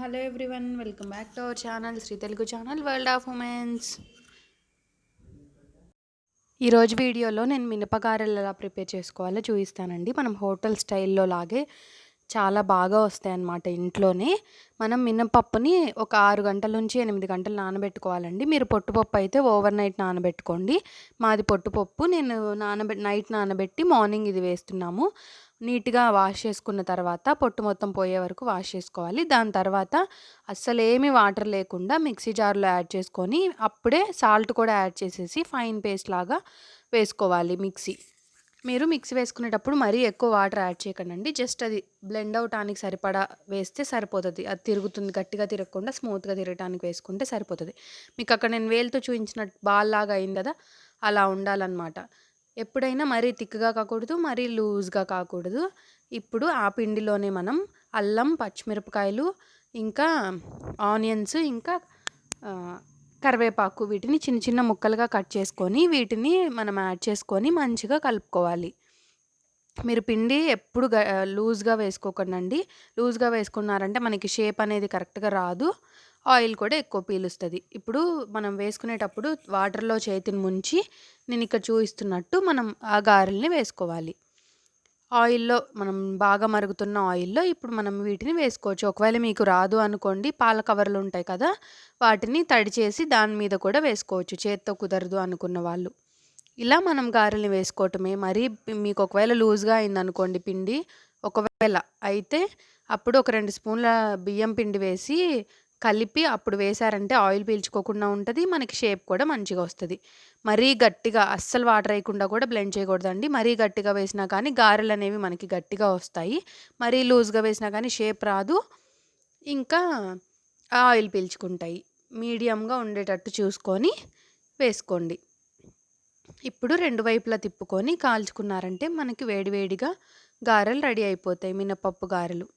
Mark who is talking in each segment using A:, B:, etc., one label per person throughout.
A: Hello everyone, welcome back to our channel Sri Telugu channel world of women's. ఈరోజు వీడియోలో నేను మినపగారెలు ఎలా ప్రిపేర్ చేసుకోవాలో చూపిస్తానండి. మనం హోటల్ స్టైల్లో లాగే చాలా బాగా వస్తాయి అన్నమాట. ఇంట్లోనే మనం మినపప్పుని ఒక 6 గంటల నుంచి 8 గంటలు నానబెట్టుకోవాలండి. మీరు పొట్టుపప్పు అయితే ఓవర్ నైట్ నానబెట్టుకోండి. మాది పొట్టుపప్పు. నేను నైట్ నానబెట్టి మార్నింగ్ ఇది వేస్తున్నాము. నీట్గా వాష్ చేసుకున్న తర్వాత పొట్టు మొత్తం పోయే వరకు వాష్ చేసుకోవాలి. దాని తర్వాత అస్సలేమి వాటర్ లేకుండా మిక్సీ జార్లో యాడ్ చేసుకొని అప్పుడే సాల్ట్ కూడా యాడ్ చేసేసి ఫైన్ పేస్ట్ లాగా వేసుకోవాలి మిక్సీ. మీరు మిక్సీ వేసుకునేటప్పుడు మరీ ఎక్కువ వాటర్ యాడ్ చేయకండి. జస్ట్ అది బ్లెండ్ అవటానికి సరిపడా వేస్తే సరిపోతుంది. అది తిరుగుతుంది, గట్టిగా తిరగకుండా స్మూత్గా తిరగటానికి వేసుకుంటే సరిపోతుంది. మీకు అక్కడ నేను వేలుతో చూపించినట్టు బాల్ లాగా అయింది కదా, అలా ఉండాలన్నమాట. ఎప్పుడైనా మరీ థిక్గా కాకూడదు, మరీ లూజ్గా కాకూడదు. ఇప్పుడు ఆ పిండిలోనే మనం అల్లం, పచ్చిమిరపకాయలు, ఇంకా ఆనియన్స్, ఇంకా కరివేపాకు వీటిని చిన్న చిన్న ముక్కలుగా కట్ చేసుకొని వీటిని మనం యాడ్ చేసుకొని మంచిగా కలుపుకోవాలి. మీరు పిండి ఎప్పుడు లూజ్గా వేసుకోకండి. లూజ్గా వేసుకున్నారంటే మనకి షేప్ అనేది కరెక్ట్గా రాదు, ఆయిల్ కూడా ఎక్కువ పీలుస్తుంది. ఇప్పుడు మనం వేసుకునేటప్పుడు వాటర్లో చేతిని ముంచి నేను ఇక్కడ చూపిస్తున్నట్టు మనం ఆ గారెల్ని వేసుకోవాలి. ఆయిల్లో మనం బాగా మరుగుతున్న ఆయిల్లో ఇప్పుడు మనం వీటిని వేసుకోవచ్చు. ఒకవేళ మీకు రాదు అనుకోండి, పాల కవర్లు ఉంటాయి కదా, వాటిని తడి చేసి దాని మీద కూడా వేసుకోవచ్చు, చేత్తో కుదరదు అనుకున్న వాళ్ళు. ఇలా మనం గారెల్ని వేసుకోవటమే. మరి మీకు ఒకవేళ లూజ్గా అయిందనుకోండి పిండి, ఒకవేళ అయితే అప్పుడు ఒక 2 స్పూన్ల బియ్యం పిండి వేసి కలిపి అప్పుడు వేసారంటే ఆయిల్ పీల్చుకోకుండా ఉంటుంది, మనకి షేప్ కూడా మంచిగా వస్తుంది. మరీ గట్టిగా అస్సలు వాటర్ వేయకుండా కూడా బ్లెండ్ చేయకూడదండి. మరీ గట్టిగా వేసినా కానీ గారెలు అనేవి మనకి గట్టిగా వస్తాయి. మరీ లూజ్గా వేసినా కానీ షేప్ రాదు, ఇంకా ఆయిల్ పీల్చుకుంటాయి. మీడియంగా ఉండేటట్టు చూసుకొని వేసుకోండి. ఇప్పుడు 2 వైపులా తిప్పుకొని కాల్చుకున్నారంటే మనకి వేడివేడిగా గారెలు రెడీ అయిపోతాయి. మినపప్పు గారెలు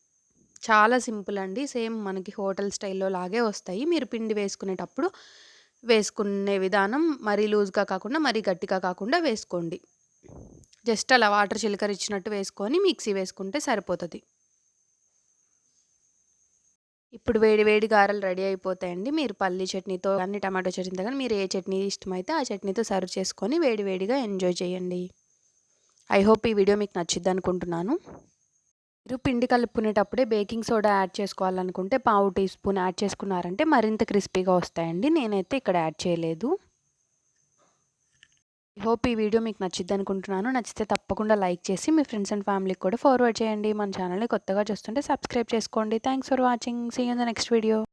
A: చాలా సింపుల్ అండి. సేమ్ మనకి హోటల్ స్టైల్లో లాగే వస్తాయి. మీరు పిండి వేసుకునేటప్పుడు వేసుకునే విధానం మరీ లూజ్గా కాకుండా మరీ గట్టిగా కాకుండా వేసుకోండి. జస్ట్ అలా వాటర్ చిలకరిచ్చినట్టు వేసుకొని మిక్సీ వేసుకుంటే సరిపోతుంది. ఇప్పుడు వేడి వేడి గారెలు రెడీ అయిపోతాయండి. మీరు పల్లీ చట్నీతో కానీ టమాటో చట్నీతో కానీ మీరు ఏ చట్నీ ఇష్టమైతే ఆ చట్నీతో సర్వ్ చేసుకొని వేడివేడిగా ఎంజాయ్ చేయండి. ఐ హోప్ ఈ వీడియో మీకు నచ్చిద్ది అనుకుంటున్నాను. మీరు పిండి కలుపుకునేటప్పుడే బేకింగ్ సోడా యాడ్ చేసుకోవాలనుకుంటే పావు టీ స్పూన్ యాడ్ చేసుకున్నారంటే మరింత క్రిస్పీగా వస్తాయండి. నేనైతే ఇక్కడ యాడ్ చేయలేదు. ఐ హోప్ ఈ వీడియో మీకు నచ్చిద్ది అనుకుంటున్నాను. నచ్చితే తప్పకుండా లైక్ చేసి మీ ఫ్రెండ్స్ అండ్ ఫ్యామిలీకి కూడా ఫార్వర్డ్ చేయండి. మన ఛానల్ని కొత్తగా చూస్తుంటే సబ్స్క్రైబ్ చేసుకోండి. Thanks for watching. See you in the next video.